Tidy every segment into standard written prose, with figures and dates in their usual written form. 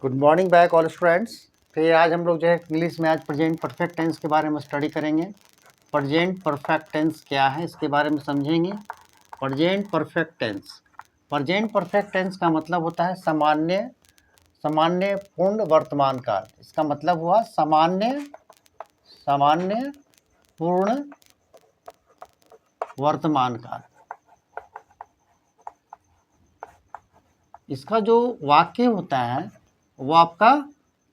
Good morning back all students. फिर आज हम लोग जो है इंग्लिश में आज प्रेजेंट परफेक्ट टेंस के बारे में स्टडी करेंगे। प्रेजेंट परफेक्ट टेंस क्या है इसके बारे में समझेंगे। प्रेजेंट परफेक्ट टेंस का मतलब होता है सामान्य पूर्ण वर्तमान काल। इसका मतलब हुआ सामान्य पूर्ण वर्तमान काल। इसका जो वाक्य होता है वो आपका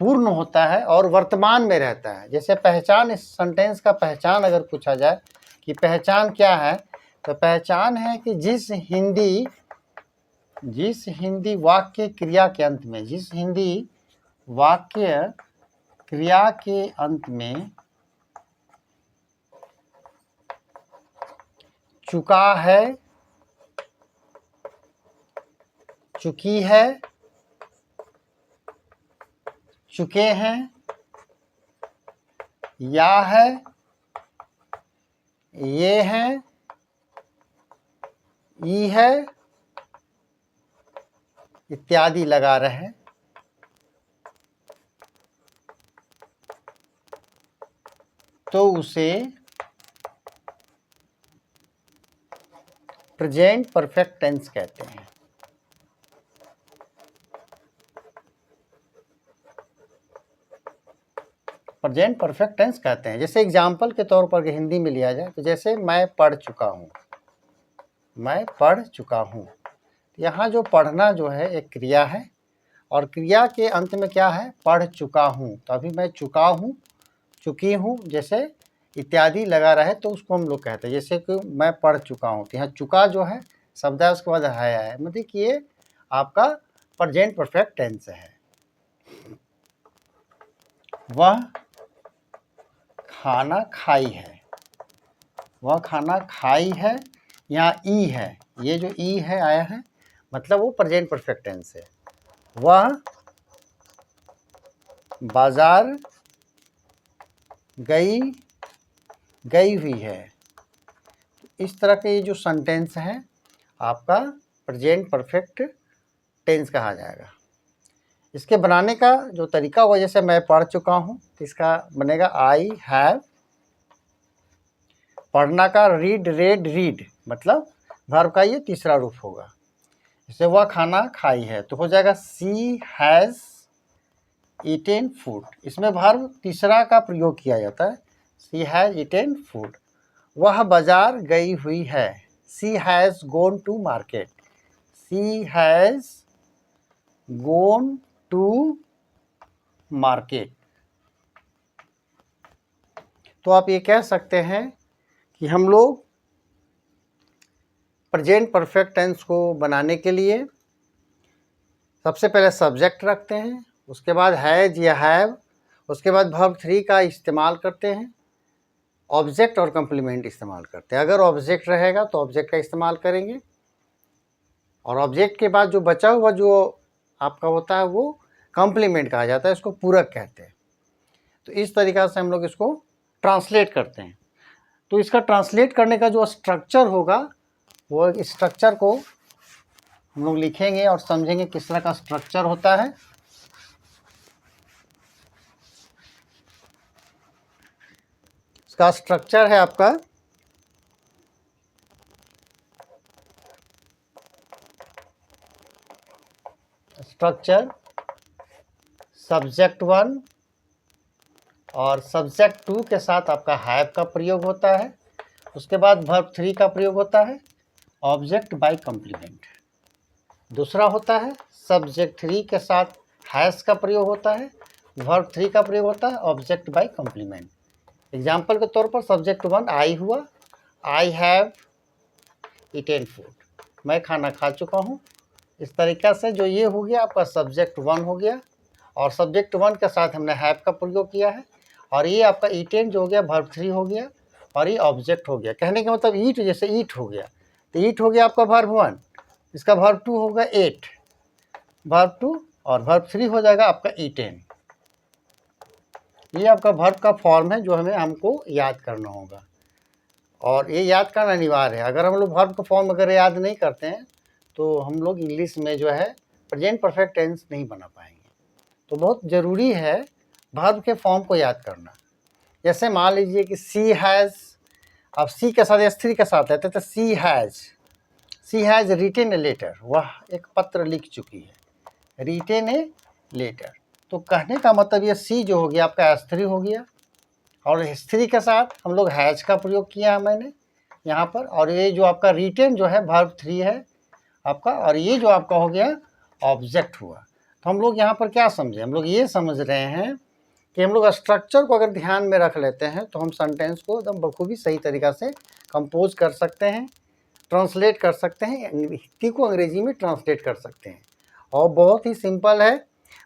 पूर्ण होता है और वर्तमान में रहता है। जैसे पहचान, इस सेंटेंस का पहचान अगर पूछा जाए कि पहचान क्या है, तो पहचान है कि जिस हिंदी वाक्य क्रिया के अंत में, जिस हिंदी वाक्य क्रिया के अंत में चुका है, चुकी है, चुके हैं, या है, ये हैं, ई है इत्यादि लगा रहे हैं, तो उसे प्रेजेंट परफेक्ट टेंस कहते हैं। प्रेजेंट परफेक्ट टेंस कहते हैं। जैसे एग्जाम्पल के तौर पर हिंदी में लिया जाए तो जैसे मैं पढ़ चुका हूँ। यहाँ जो पढ़ना जो है एक क्रिया है और क्रिया के अंत में क्या है, पढ़ चुका हूँ। तो अभी मैं चुका हूँ, चुकी हूँ जैसे इत्यादि लगा रहे तो उसको हम लोग कहते हैं। जैसे कि मैं पढ़ चुका हूँ, तो यहाँ चुका जो है शब्द है, उसके बाद है, मतलब कि ये आपका प्रेजेंट परफेक्ट टेंस है। वह खाना खाई है, वह खाना खाई है, यहाँ ई है, ये जो ई है आया है मतलब वो प्रेजेंट परफेक्ट टेंस है। वह बाजार गई हुई है। इस तरह के ये जो सेंटेंस है आपका प्रेजेंट परफेक्ट टेंस कहा जाएगा। इसके बनाने का जो तरीका होगा, जैसे मैं पढ़ चुका हूँ तो इसका बनेगा आई हैव। पढ़ना का रीड मतलब वर्ब का ये तीसरा रूप होगा। जैसे वह खाना खाई है तो हो जाएगा शी हैज़ ईटेन फूड। इसमें वर्ब तीसरा का प्रयोग किया जाता है, शी हैज़ ईटेन फूड। वह बाजार गई हुई है, she has gone to market. She has gone to market. तो आप ये कह सकते हैं कि हम लोग प्रेजेंट परफेक्ट टेंस को बनाने के लिए सबसे पहले सब्जेक्ट रखते हैं, उसके बाद हैज या हैव, उसके बाद वर्ब 3 का इस्तेमाल करते हैं, ऑब्जेक्ट और कंप्लीमेंट इस्तेमाल करते हैं। अगर ऑब्जेक्ट रहेगा तो ऑब्जेक्ट का इस्तेमाल करेंगे और ऑब्जेक्ट के बाद जो बचा हुआ जो आपका होता है वो कंप्लीमेंट कहा जाता है, इसको पूरक कहते हैं। तो इस तरीक़ा से हम लोग इसको ट्रांसलेट करते हैं। तो इसका ट्रांसलेट करने का जो स्ट्रक्चर होगा वो स्ट्रक्चर को हम लोग लिखेंगे और समझेंगे किस तरह का स्ट्रक्चर होता है। इसका स्ट्रक्चर है आपका स्ट्रक्चर सब्जेक्ट 1 और सब्जेक्ट 2 के साथ आपका हैव का प्रयोग होता है। उसके बाद वर्ब 3 का प्रयोग होता है, ऑब्जेक्ट बाय कंप्लीमेंट। दूसरा होता है सब्जेक्ट 3 के साथ हैज़ का प्रयोग होता है, वर्ब 3 का प्रयोग होता है, ऑब्जेक्ट बाय कंप्लीमेंट। एग्जाम्पल के तौर पर सब्जेक्ट 1 आई हुआ, आई हैव ईटेन फूड, मैं खाना खा चुका हूँ। इस तरीक़ा से जो ये हो गया आपका सब्जेक्ट 1 हो गया और सब्जेक्ट 1 के साथ हमने हैव का प्रयोग किया है और ये आपका ईटेन जो हो गया वर्ब 3 हो गया और ये ऑब्जेक्ट हो गया। कहने का मतलब ईट, जैसे ईट हो गया तो ईट हो गया आपका वर्ब 1, इसका वर्ब 2 होगा एट, वर्ब 2 और वर्ब 3 हो जाएगा आपका ईटेन। ये आपका वर्ब का फॉर्म है जो हमको याद करना होगा और ये याद करना अनिवार्य है। अगर हम लोग वर्ब का फॉर्म अगर याद नहीं करते हैं तो हम लोग इंग्लिश में जो है प्रेजेंट परफेक्ट टेंस नहीं बना पाएंगे। तो बहुत ज़रूरी है वर्ब के फॉर्म को याद करना। जैसे मान लीजिए कि सी हैज़, अब सी के साथ S3 के साथ रहते तो सी हैज़ रिटेन ए लेटर, वह एक पत्र लिख चुकी है, रिटेन ए लेटर। तो कहने का मतलब ये सी जो हो गया आपका S3 हो गया, और S3 के साथ हम लोग हैज़ का प्रयोग किया है मैंने यहाँ पर, और ये जो आपका रिटेन जो है वर्ब 3 है आपका, और ये जो आपका हो गया ऑब्जेक्ट हुआ। तो हम लोग यहाँ पर क्या समझे, हम लोग ये समझ रहे हैं कि हम लोग स्ट्रक्चर को अगर ध्यान में रख लेते हैं तो हम सेंटेंस को एकदम बखूबी सही तरीक़ा से कंपोज कर सकते हैं, ट्रांसलेट कर सकते हैं, हिंदी को अंग्रेजी में ट्रांसलेट कर सकते हैं। और बहुत ही सिंपल है,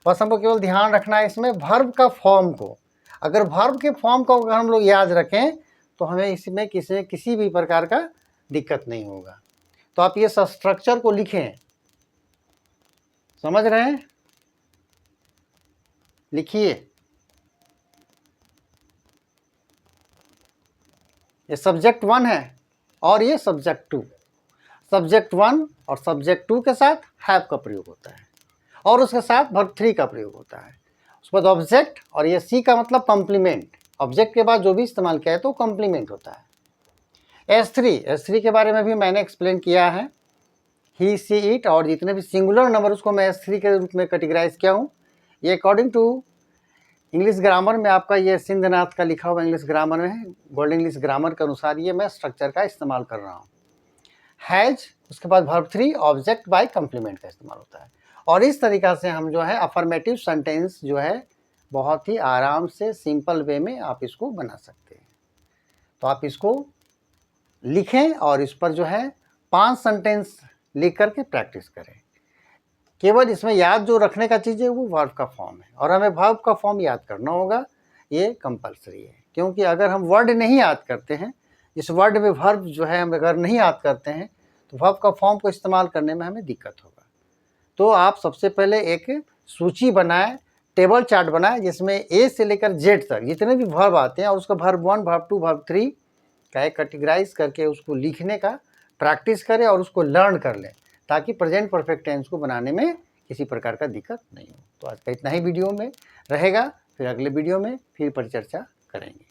बस हमको केवल ध्यान रखना है इसमें वर्ब का फॉर्म को। अगर वर्ब के फॉर्म को अगर हम लोग याद रखें तो हमें इसमें किसी भी प्रकार का दिक्कत नहीं होगा। तो आप ये स्ट्रक्चर को लिखें, समझ रहे हैं, लिखिए। ये सब्जेक्ट 1 है और ये सब्जेक्ट 2। सब्जेक्ट 1 और सब्जेक्ट 2 के साथ हैव का प्रयोग होता है और उसके साथ वर्ब 3 का प्रयोग होता है। उसके बाद ऑब्जेक्ट, और ये सी का मतलब कॉम्प्लीमेंट, ऑब्जेक्ट के बाद जो भी इस्तेमाल किया है तो कॉम्प्लीमेंट होता है। S3 के बारे में भी मैंने एक्सप्लेन किया है, ही सी इट, और जितने भी सिंगुलर नंबर उसको मैं S3 के रूप में कैटेगराइज किया हूँ। ये अकॉर्डिंग टू इंग्लिश ग्रामर में आपका ये सिंधनाथ का लिखा हुआ इंग्लिश ग्रामर में है, गोल्डन इंग्लिश ग्रामर के अनुसार ये मैं स्ट्रक्चर का इस्तेमाल कर रहा हूँ। हैज, उसके बाद वर्ब 3, ऑब्जेक्ट बाय कॉम्प्लीमेंट का इस्तेमाल होता है। और इस तरीक़ा से हम जो है अफर्मेटिव सेंटेंस जो है बहुत ही आराम से सिंपल वे में आप इसको बना सकते हैं। तो आप इसको लिखें और इस पर जो है 5 सेंटेंस लिख करके प्रैक्टिस करें। केवल इसमें याद जो रखने का चीज़ है वो वर्ब का फॉर्म है, और हमें वर्ब का फॉर्म याद करना होगा, ये कंपलसरी है। क्योंकि अगर हम वर्ड नहीं याद करते हैं, इस वर्ड में वर्ब जो है हम अगर नहीं याद करते हैं तो वर्ब का फॉर्म को इस्तेमाल करने में हमें दिक्कत होगा। तो आप सबसे पहले एक सूची बनाएं, टेबल चार्ट बनाएं, जिसमें ए से लेकर जेड तक जितने भी वर्ब आते हैं और उसका वर्ब 1, वर्ब 2, वर्ब 3 का एक कैटेगराइज करके उसको लिखने का प्रैक्टिस करें और उसको लर्न कर लें, ताकि प्रेजेंट परफेक्ट टेंस को बनाने में किसी प्रकार का दिक्कत नहीं हो। तो आज का इतना ही वीडियो में रहेगा, फिर अगले वीडियो में फिर परिचर्चा करेंगे।